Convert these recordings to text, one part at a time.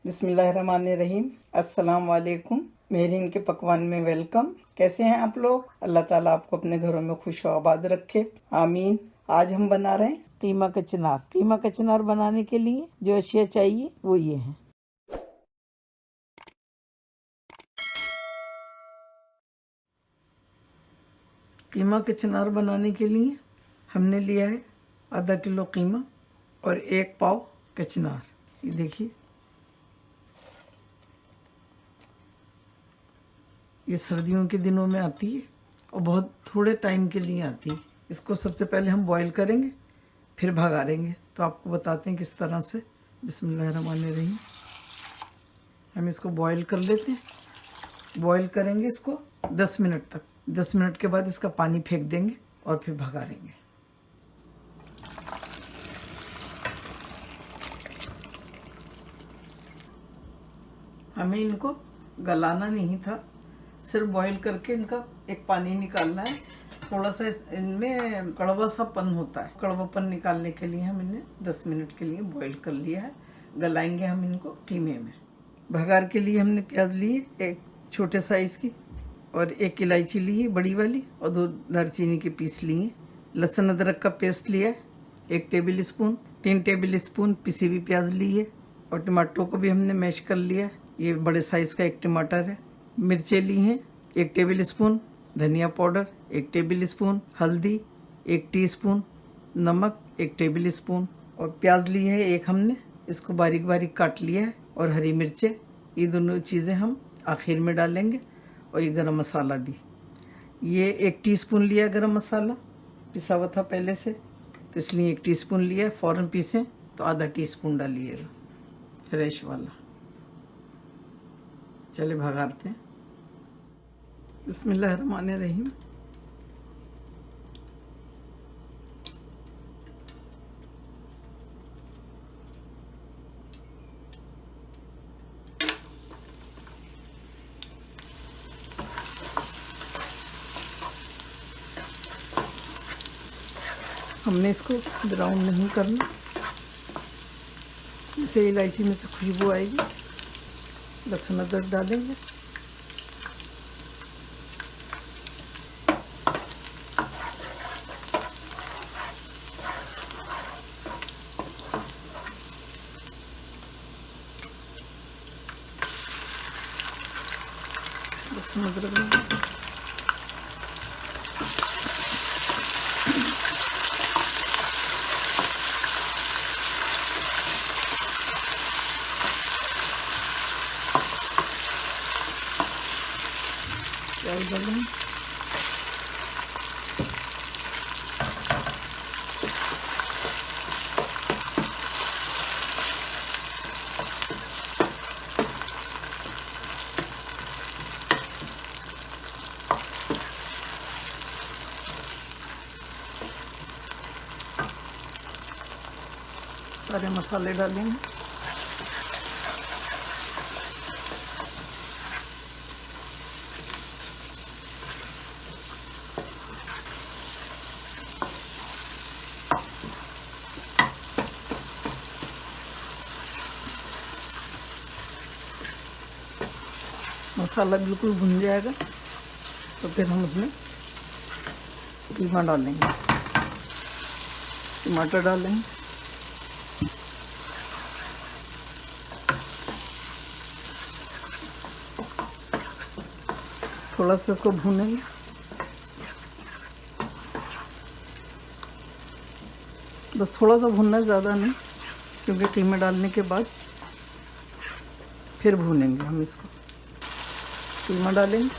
बिस्मिल्लाहिर्रहमानिर्रहीम। अस्सलाम वालेकुम। मेहरीन के पकवान में वेलकम। कैसे हैं आप लोग? अल्लाह ताला आपको अपने घरों में खुश आबाद रखे, आमीन। आज हम बना रहे हैं कीमा कचनार। कीमा कचनार बनाने के लिए जो अशिया चाहिए वो ये हैं। कीमा कचनार बनाने के लिए हमने लिया है आधा किलो कीमा और 1 पाव कचनार। ये देखिए, ये सर्दियों के दिनों में आती है और बहुत थोड़े टाइम के लिए आती है। इसको सबसे पहले हम बॉईल करेंगे, फिर भगाड़ेंगे। तो आपको बताते हैं किस तरह से। बिस्मिल्लाहिर्रहमानिर्रहीम। हम इसको बॉईल कर लेते हैं। बॉईल करेंगे इसको 10 मिनट तक। 10 मिनट के बाद इसका पानी फेंक देंगे और फिर भगाड़ेंगे। हमें इनको गलाना नहीं था, सिर्फ बॉईल करके इनका एक पानी निकालना है। थोड़ा सा इनमें कड़वा सा पन होता है, कड़वापन निकालने के लिए हम इन्हें 10 मिनट के लिए बॉईल कर लिया है। गलाएंगे हम इनको कीमे में। भगार के लिए हमने प्याज लिए एक छोटे साइज़ की, और 1 इलायची ली है बड़ी वाली, और 2 दालचीनी के पीस लिए। लहसुन अदरक का पेस्ट लिया है 1 टेबल स्पून। 3 टेबल स्पून पिसी हुई प्याज ली है, और टमाटरों को भी हमने मैश कर लिया है। ये बड़े साइज़ का 1 टमाटर है। मिर्चें ली हैं 1 टेबल स्पून। धनिया पाउडर 1 टेबल स्पून। हल्दी 1 टीस्पून। नमक 1 टेबल स्पून। और प्याज ली है एक हमने, इसको बारीक बारीक काट लिया है। और हरी मिर्चें, ये दोनों चीज़ें हम आखिर में डालेंगे। और ये गरम मसाला भी, ये 1 टीस्पून लिया गरम मसाला, पिसा हुआ था पहले से, तो इसलिए 1 टीस्पून लिया। फ़ौरन पीसें तो आधा टीस्पून डालिएगा फ्रेश वाला। चले भगाते हैं। बिस्मिल्लाहिर्रहमानिर्रहीम। हमने इसको ब्राउन नहीं करना, इसे इलायची में से खुशबू आएगी। लहसुन अदरक डालेंगे। लहसुन अदरक डालेंगे। प्याज डालेंगे। सारे मसाले डालेंगे। मसाला बिल्कुल भुन जाएगा तो फिर हम उसमें कीमा डालेंगे, टमाटर डालेंगे। थोड़ा सा इसको भूनेंगे। बस थोड़ा सा भूनना, ज़्यादा नहीं, क्योंकि कीमा डालने के बाद फिर भूनेंगे हम इसको। कीमा डालेंगे,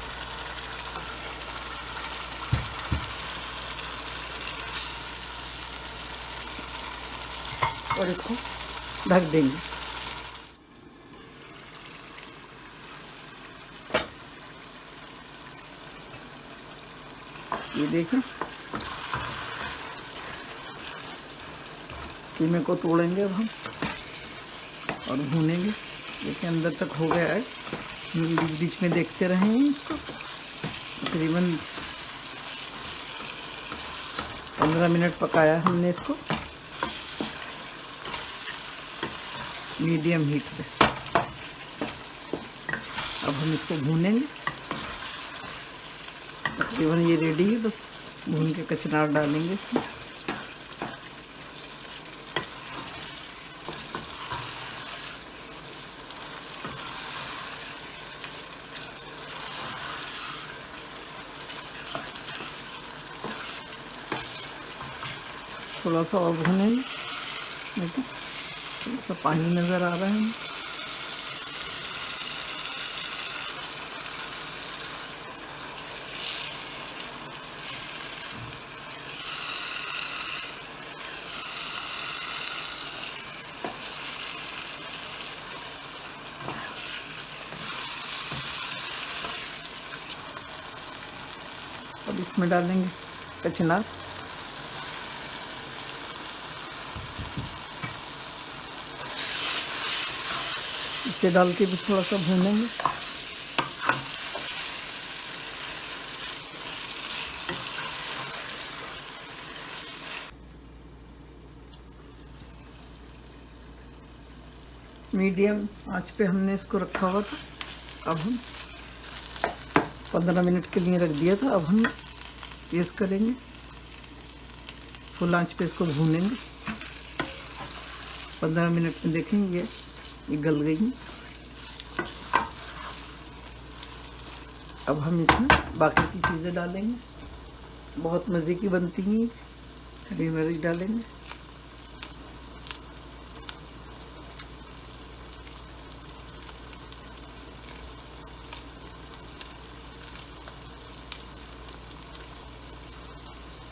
और इसको ढक देंगे। ये देखें, कीमे को तोड़ेंगे अब हम और भूनेंगे। देखिए अंदर तक हो गया है। बीच बीच में देखते रहें इसको। तकरीबन 15 मिनट पकाया हमने इसको मीडियम हीट पे। अब हम इसको भूनेंगे। तकरीबन ये रेडी है, बस भून के कचनार डालेंगे इसमें। थोड़ा सा और भूनेंगे। देखो थोड़ा सा पानी नज़र आ रहा है। अब इसमें डालेंगे कचनार। इसे डाल के भी थोड़ा सा भूनेंगे। मीडियम आंच पे हमने इसको रखा हुआ था। अब हम 15 मिनट के लिए रख दिया था। अब हम तेज करेंगे, फुल आंच पे इसको भूनेंगे। 15 मिनट में देखेंगे ये गल गई। अब हम इसमें बाकी की चीज़ें डालेंगे। बहुत मज़े की बनती हैं। हरी मिर्च डालेंगे,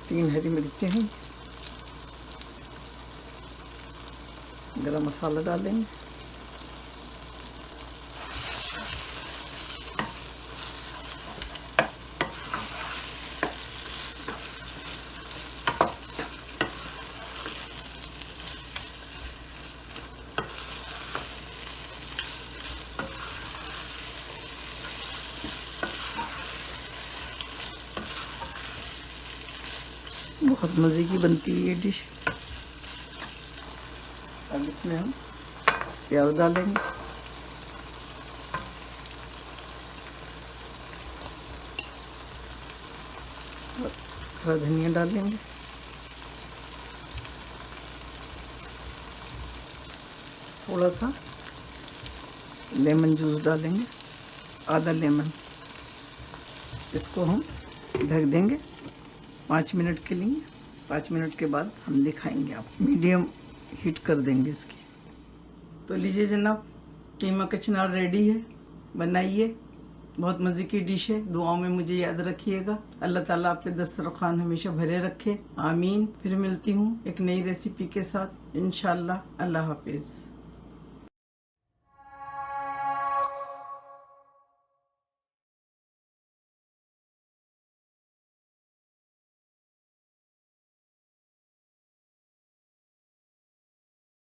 तीन हरी मिर्चें हैं। गरम मसाला डालेंगे, बहुत मज़े की बनती है ये डिश। अब इसमें हम प्याज डालेंगे, और हरा धनिया डालेंगे, थोड़ा सा लेमन जूस डालेंगे, आधा लेमन। इसको हम ढक देंगे 5 मिनट के लिए। 5 मिनट के बाद हम दिखाएंगे आपको। मीडियम हीट कर देंगे इसकी। तो लीजिए जनाब, कीमा कचनार रेडी है। बनाइए, बहुत मज़े की डिश है। दुआओं में मुझे याद रखिएगा। अल्लाह ताला आपके दस्तरखान हमेशा भरे रखे, आमीन। फिर मिलती हूँ एक नई रेसिपी के साथ इंशाल्लाह। अल्लाह हाफिज़।